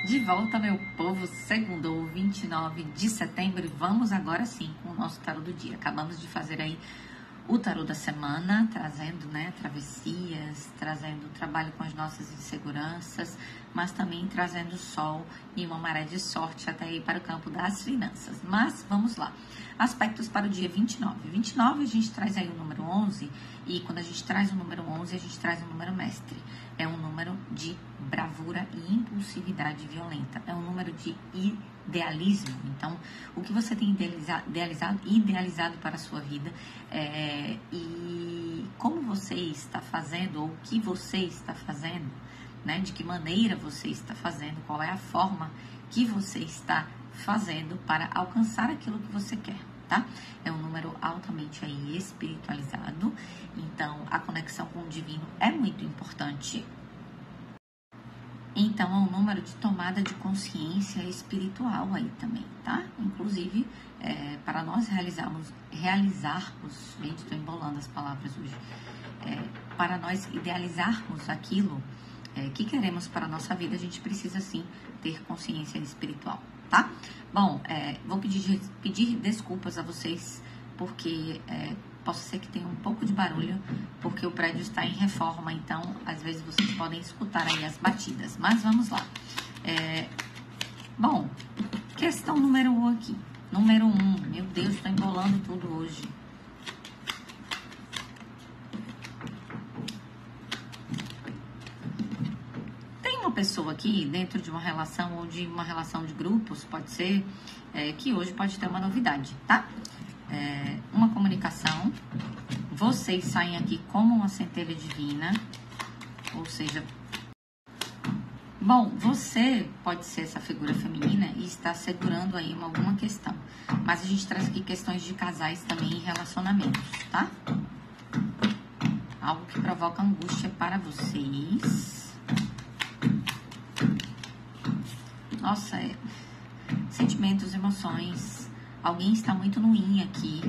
De volta, meu povo, segundo 29 de setembro, e vamos agora sim com o nosso tarô do dia. Acabamos de fazer aí o tarô da semana, trazendo, travessias, trazendo trabalho com as nossas inseguranças, mas também trazendo sol e uma maré de sorte até ir para o campo das finanças. Mas vamos lá. Aspectos para o dia 29. 29 a gente traz aí o número 11, e quando a gente traz o número 11, a gente traz o número mestre. É um número de bravura e impulsividade violenta. É um número de idealismo. Então, o que você tem idealizado para a sua vida, e como você está fazendo, ou o que você está fazendo, de que maneira você está fazendo, qual é a forma que você está fazendo para alcançar aquilo que você quer, tá? É um número altamente aí espiritualizado, então a conexão com o divino é muito importante. Então é um número de tomada de consciência espiritual aí também, tá? Inclusive, para nós realizarmos, gente, estou embolando as palavras hoje, para nós idealizarmos aquilo que queremos para a nossa vida, a gente precisa sim ter consciência espiritual, tá? Bom, vou pedir desculpas a vocês, porque possa ser que tenha um pouco de barulho, porque o prédio está em reforma, então às vezes vocês podem escutar aí as batidas, mas vamos lá. Bom, questão número 1 aqui, número 1, meu Deus, estou embolando tudo hoje. Pessoa aqui dentro de uma relação ou de uma relação de grupos, pode ser que hoje pode ter uma novidade, tá? Uma comunicação, vocês saem aqui como uma centelha divina, ou seja, bom, você pode ser essa figura feminina e está segurando aí alguma questão, mas a gente traz aqui questões de casais também e relacionamentos, tá? Algo que provoca angústia para vocês. Nossa, sentimentos, emoções. Alguém está muito no yin aqui.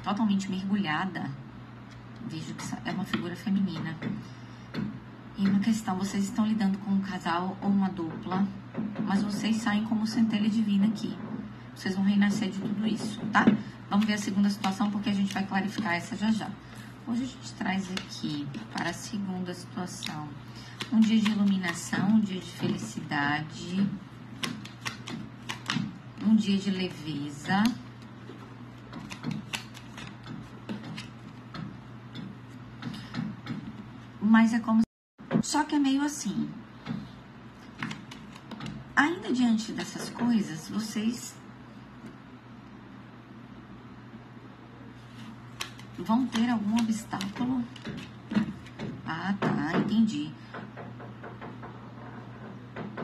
Totalmente mergulhada. Vejo que é uma figura feminina. E uma questão, vocês estão lidando com um casal ou uma dupla, mas vocês saem como centelha divina aqui. Vocês vão renascer de tudo isso, tá? Vamos ver a segunda situação, porque a gente vai clarificar essa já já. Hoje a gente traz aqui para a segunda situação um dia de iluminação, um dia de felicidade, um dia de leveza, mas é como só que é meio assim. Ainda diante dessas coisas, vocês vão ter algum obstáculo. Ah, tá, entendi.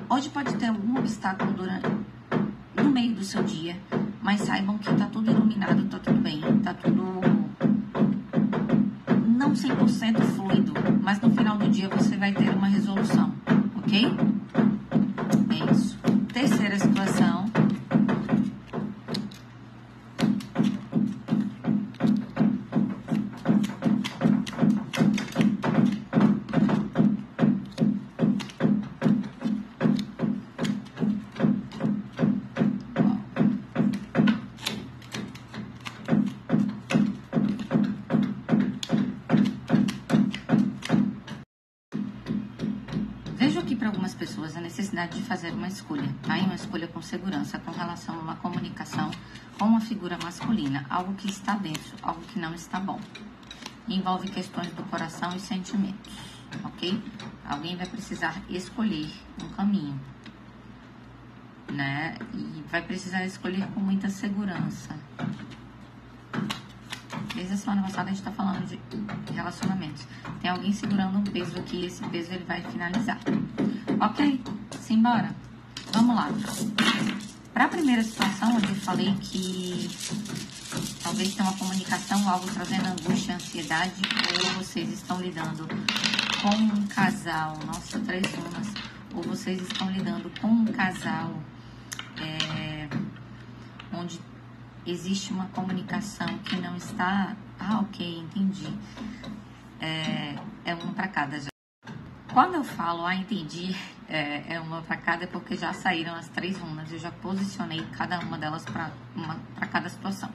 Hoje pode ter algum obstáculo no meio do seu dia, mas saibam que tá tudo iluminado, tá tudo bem, tá tudo não 100% fluido, mas no final do dia você vai ter uma resolução, ok? É isso. Terceira situação. Pessoas a necessidade de fazer uma escolha, tá? E uma escolha com segurança, com relação a uma comunicação com uma figura masculina, algo que está denso, algo que não está bom. Envolve questões do coração e sentimentos, ok? Alguém vai precisar escolher um caminho, E vai precisar escolher com muita segurança. Desde a semana passada a gente tá falando de relacionamentos. Tem alguém segurando um peso aqui, e esse peso ele vai finalizar. Ok? Simbora. Vamos lá. Para a primeira situação, onde eu falei que talvez tenha uma comunicação, algo trazendo angústia, ansiedade, ou vocês estão lidando com um casal, nossa, 3 lunas, ou vocês estão lidando com um casal onde existe uma comunicação que não está... Ah, ok, entendi. É um para cada já. Quando eu falo, entendi, é uma para cada, é porque já saíram as 3 runas, eu já posicionei cada uma delas para cada situação.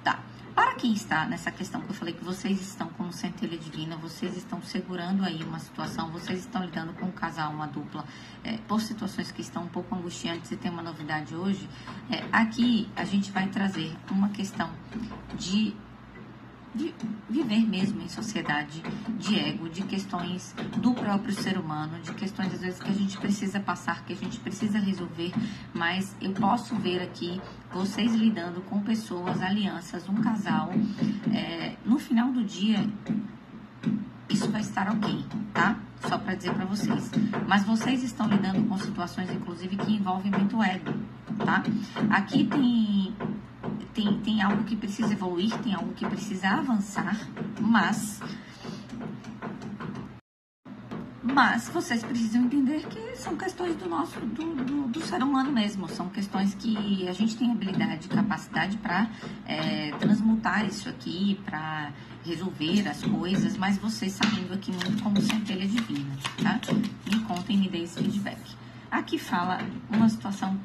Tá, para quem está nessa questão que eu falei que vocês estão como centelha divina, vocês estão segurando aí uma situação, vocês estão lidando com um casal, uma dupla, por situações que estão um pouco angustiantes e tem uma novidade hoje, aqui a gente vai trazer uma questão de viver mesmo em sociedade, de ego, de questões do próprio ser humano, de questões às vezes que a gente precisa passar, que a gente precisa resolver, mas eu posso ver aqui vocês lidando com pessoas, alianças, um casal, no final do dia isso vai estar ok, tá? Só para dizer para vocês. Mas vocês estão lidando com situações, inclusive, que envolvem muito ego, tá? Aqui tem algo que precisa evoluir, tem algo que precisa avançar, mas vocês precisam entender que são questões do ser humano mesmo, são questões que a gente tem habilidade, capacidade para transmutar isso aqui, para resolver as coisas, mas vocês sabendo aqui muito como centelha divina, tá? Me contem, me deem esse feedback. Aqui fala uma situação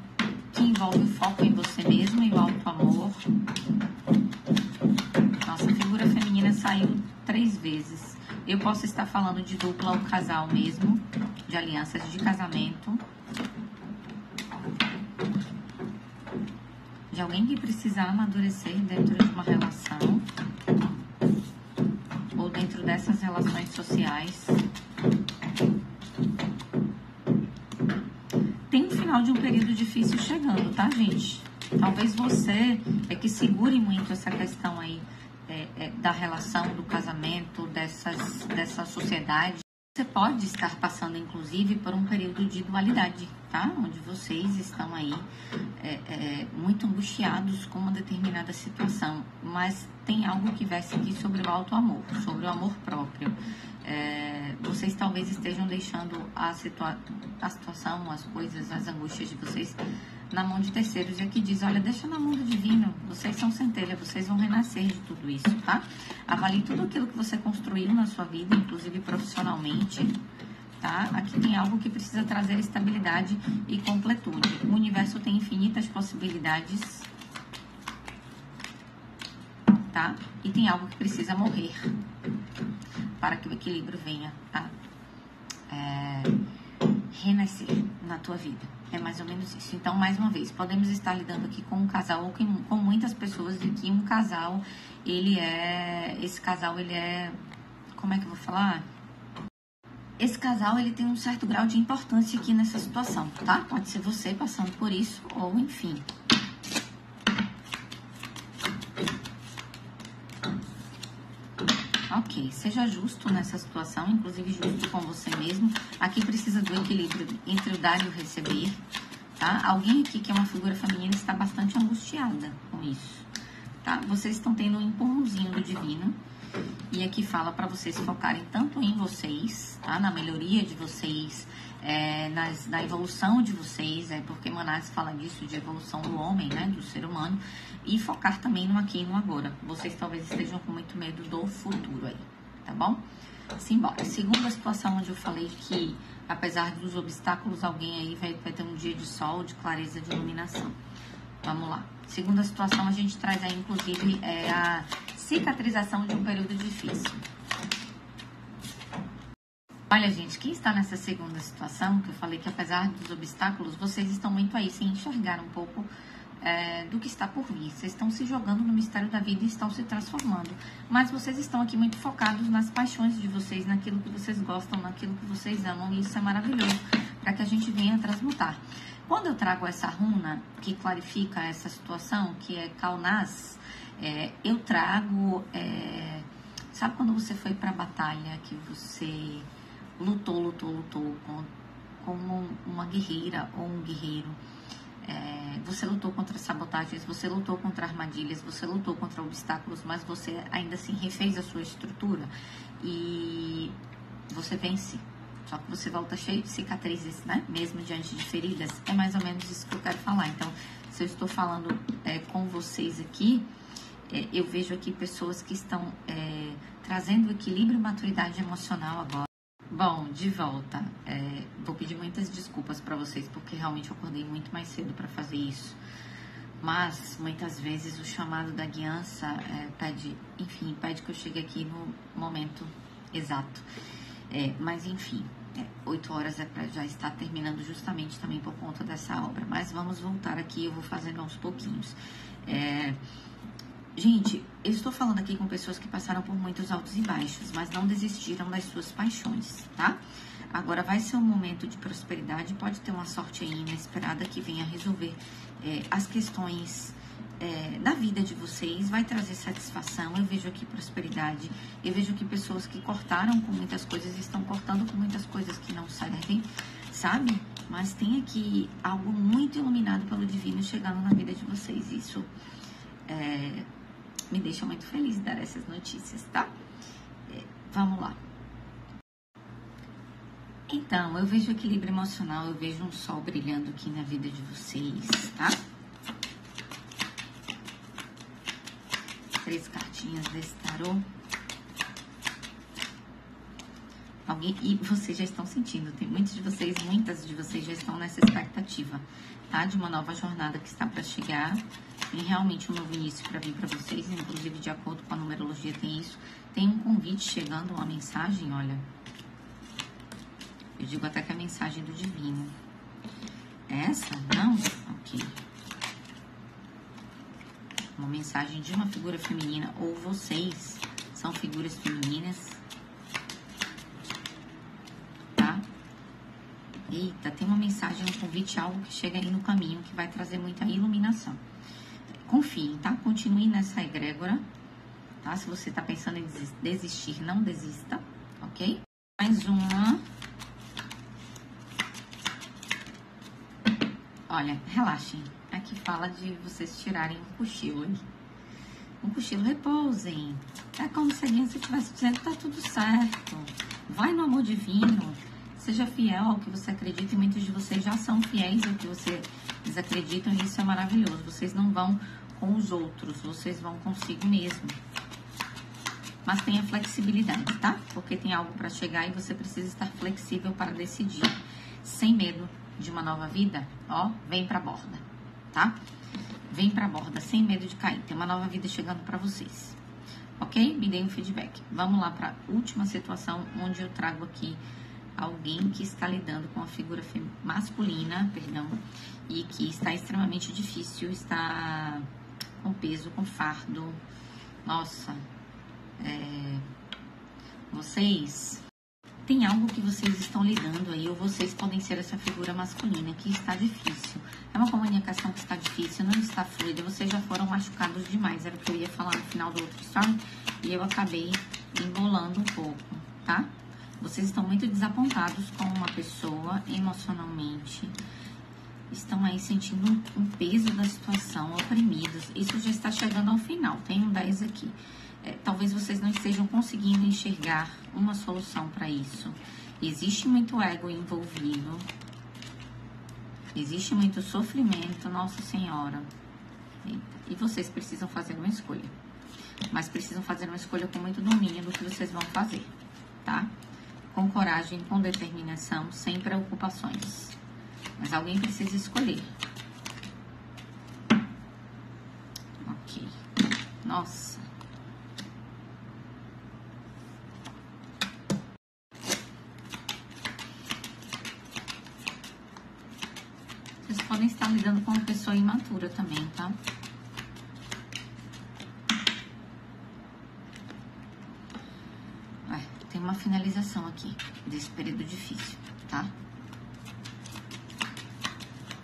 que envolve o foco em você mesmo e o auto-amor. Nossa, a figura feminina saiu 3 vezes. Eu posso estar falando de dupla ou casal mesmo, de alianças de casamento. De alguém que precisa amadurecer dentro de uma relação. Ou dentro dessas relações sociais. Tem um final de um período difícil chegando, tá, gente? Talvez você que segure muito essa questão aí da relação, do casamento, dessa sociedade. Você pode estar passando, inclusive, por um período de dualidade, tá? Onde vocês estão aí muito angustiados com uma determinada situação. Mas tem algo que versa aqui sobre o auto-amor, sobre o amor próprio. Vocês talvez estejam deixando a situação, as coisas, as angústias de vocês na mão de terceiros. E aqui diz, olha, deixa na mão do divino, vocês são centelha, vocês vão renascer de tudo isso, tá? Avalie tudo aquilo que você construiu na sua vida, inclusive profissionalmente, tá? Aqui tem algo que precisa trazer estabilidade e completude. O universo tem infinitas possibilidades, tá? E tem algo que precisa morrer para que o equilíbrio venha, tá? Renascer na tua vida. É mais ou menos isso. Então, mais uma vez, podemos estar lidando aqui com um casal ou com muitas pessoas de que um casal, esse casal, ele é, como é que eu vou falar? Esse casal, ele tem um certo grau de importância aqui nessa situação, tá? Pode ser você passando por isso, ou enfim. Ok, seja justo nessa situação, inclusive justo com você mesmo. Aqui precisa do equilíbrio entre o dar e o receber, tá? Alguém aqui que é uma figura feminina está bastante angustiada com isso, tá? Vocês estão tendo um empurrãozinho do divino. E aqui fala para vocês focarem tanto em vocês, tá? Na melhoria de vocês, na evolução de vocês, porque Manás fala disso, de evolução do homem, né? Do ser humano. E focar também no aqui e no agora. Vocês talvez estejam com muito medo do futuro aí, tá bom? Simbora. Segunda situação onde eu falei que, apesar dos obstáculos, alguém aí vai ter um dia de sol, de clareza, de iluminação. Vamos lá. Segunda situação, a gente traz aí, inclusive, a cicatrização de um período difícil. Olha, gente, quem está nessa segunda situação, que eu falei que apesar dos obstáculos, vocês estão muito aí sem enxergar um pouco do que está por vir. Vocês estão se jogando no mistério da vida e estão se transformando. Mas vocês estão aqui muito focados nas paixões de vocês, naquilo que vocês gostam, naquilo que vocês amam. E isso é maravilhoso, para que a gente venha transmutar. Quando eu trago essa runa que clarifica essa situação, que é Kaunaz, eu trago... sabe quando você foi para a batalha, que você lutou como uma guerreira ou um guerreiro? Você lutou contra sabotagens, você lutou contra armadilhas, você lutou contra obstáculos, mas você ainda assim refez a sua estrutura e você vence. Só que você volta cheio de cicatrizes, né? Mesmo diante de feridas. É mais ou menos isso que eu quero falar. Então, se eu estou falando com vocês aqui, eu vejo aqui pessoas que estão trazendo equilíbrio e maturidade emocional agora. Bom, de volta. Vou pedir muitas desculpas para vocês, porque realmente eu acordei muito mais cedo para fazer isso. Mas, muitas vezes, o chamado da guiança pede que eu chegue aqui no momento exato. Mas, enfim, 8 horas é para já estar terminando justamente também por conta dessa obra. Mas vamos voltar aqui, eu vou fazendo aos pouquinhos. Gente, eu estou falando aqui com pessoas que passaram por muitos altos e baixos, mas não desistiram das suas paixões, tá? Agora vai ser um momento de prosperidade, pode ter uma sorte aí inesperada que venha resolver as questões da vida de vocês, vai trazer satisfação. Eu vejo aqui prosperidade, eu vejo que pessoas que cortaram com muitas coisas estão cortando com muitas coisas que não servem, sabe? Mas tem aqui algo muito iluminado pelo divino chegando na vida de vocês. Isso me deixa muito feliz de dar essas notícias, tá? Vamos lá. Então, eu vejo equilíbrio emocional, eu vejo um sol brilhando aqui na vida de vocês, tá? 3 cartinhas desse tarô. E vocês já estão sentindo, tem muitas de vocês já estão nessa expectativa, tá? De uma nova jornada que está para chegar. Tem realmente um novo início para vir para vocês, inclusive de acordo com a numerologia tem isso. Tem um convite chegando, uma mensagem, olha. Eu digo até que é a mensagem do divino. Essa? Não? Ok. Uma mensagem de uma figura feminina, ou vocês são figuras femininas. Tá? Eita, tem uma mensagem, um convite, algo que chega aí no caminho, que vai trazer muita iluminação. Confiem, tá? Continue nessa egrégora, tá? Se você tá pensando em desistir, não desista, ok? Mais uma. Olha, relaxem. Aqui fala de vocês tirarem um cochilo aí. Um cochilo, repousem. É como se a guiança estivesse dizendo que tá tudo certo. Vai no amor divino. Seja fiel ao que você acredita, e muitos de vocês já são fiéis ao que vocês acreditam, e isso é maravilhoso. Vocês não vão com os outros, vocês vão consigo mesmo. Mas tenha flexibilidade, tá? Porque tem algo para chegar e você precisa estar flexível para decidir. Sem medo de uma nova vida, ó, vem pra borda, tá? Vem pra borda, sem medo de cair. Tem uma nova vida chegando para vocês. Ok? Me deem um feedback. Vamos lá para a última situação, onde eu trago aqui alguém que está lidando com a figura masculina, e que está extremamente difícil, está com peso, com fardo. Nossa, vocês tem algo que vocês estão lidando aí, ou vocês podem ser essa figura masculina que está difícil. É uma comunicação que está difícil, não está fluida, vocês já foram machucados demais, era o que eu ia falar no final do outro story, e eu acabei embolando um pouco, tá? Vocês estão muito desapontados com uma pessoa emocionalmente, estão aí sentindo um peso da situação, oprimidos. Isso já está chegando ao final, tem um 10 aqui. Talvez vocês não estejam conseguindo enxergar uma solução para isso. Existe muito ego envolvido, existe muito sofrimento, Nossa Senhora. Eita. E vocês precisam fazer uma escolha, mas precisam fazer uma escolha com muito domínio do que vocês vão fazer, tá? Com coragem, com determinação, sem preocupações. Mas alguém precisa escolher. Ok. Nossa. Vocês podem estar lidando com uma pessoa imatura também, tá? Tem uma finalização aqui desse período difícil, tá?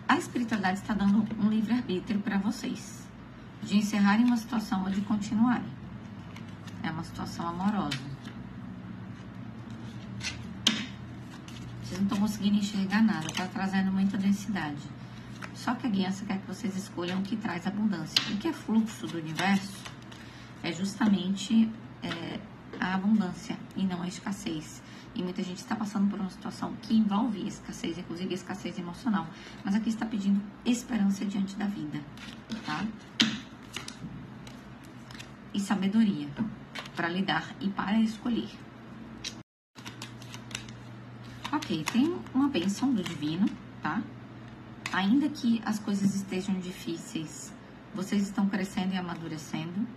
A espiritualidade está dando um livre-arbítrio para vocês, de encerrarem uma situação ou de continuarem. É uma situação amorosa. Vocês não estão conseguindo enxergar nada, tá trazendo muita densidade. Só que a guiança quer que vocês escolham o que traz abundância. O que é fluxo do universo é justamente a abundância e não a escassez. E muita gente está passando por uma situação que envolve escassez, inclusive escassez emocional. Mas aqui está pedindo esperança diante da vida, tá? E sabedoria para lidar e para escolher. Ok, tem uma bênção do divino, tá? Ainda que as coisas estejam difíceis, vocês estão crescendo e amadurecendo.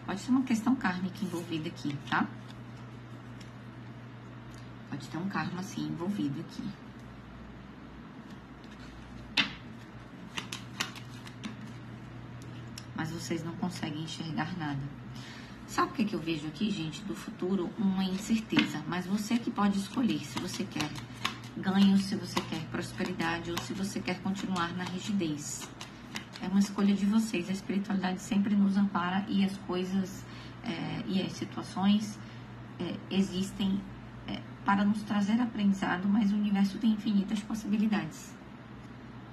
Pode ter uma questão kármica envolvida aqui, tá? Pode ter um karma, assim, envolvido aqui. Mas vocês não conseguem enxergar nada. Sabe o que eu vejo aqui, gente? Do futuro, uma incerteza. Mas você que pode escolher se você quer ganho, se você quer prosperidade ou se você quer continuar na rigidez. É uma escolha de vocês. A espiritualidade sempre nos ampara e as coisas e as situações existem para nos trazer aprendizado, mas o universo tem infinitas possibilidades.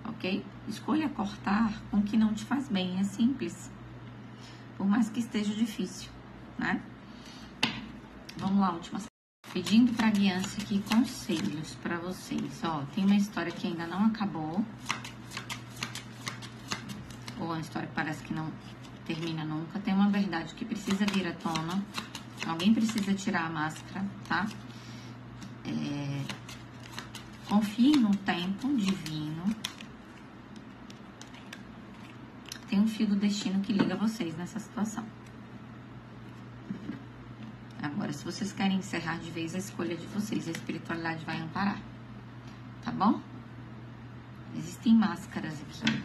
Ok? Escolha cortar com o que não te faz bem. É simples. Por mais que esteja difícil, né? Vamos lá, última. Pedindo para guiança aqui conselhos para vocês. Ó, tem uma história que ainda não acabou. Ou uma história que parece que não termina nunca. Tem uma verdade que precisa vir à tona. Alguém precisa tirar a máscara, tá? Confie no tempo divino. Tem um fio do destino que liga vocês nessa situação. Agora, se vocês querem encerrar de vez, a escolha de vocês. A espiritualidade vai amparar. Tá bom? Existem máscaras aqui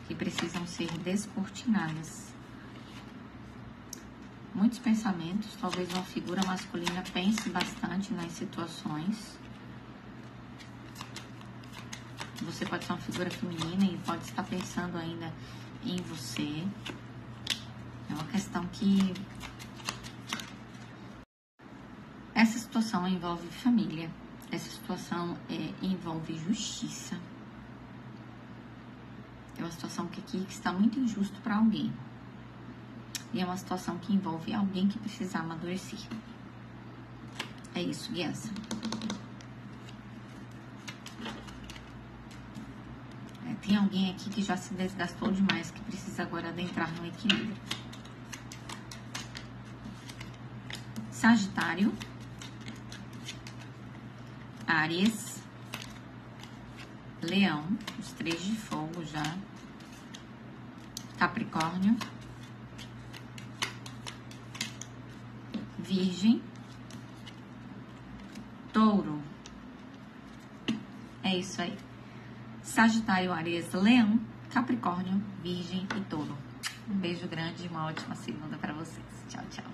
que precisam ser descortinadas. Muitos pensamentos, talvez uma figura masculina pense bastante nas situações. Você pode ser uma figura feminina e pode estar pensando ainda em você. É uma questão que... Essa situação envolve família. Essa situação envolve justiça. É uma situação que aqui está muito injusto para alguém. E é uma situação que envolve alguém que precisa amadurecer. É isso, guiança. Tem alguém aqui que já se desgastou demais, que precisa agora adentrar no equilíbrio. Sagitário, Áries, Leão, os 3 de fogo já, Capricórnio, Virgem, Touro. É isso aí. Sagitário, Áries, Leão, Capricórnio, Virgem e Touro. Um beijo grande e uma ótima segunda para vocês. Tchau, tchau.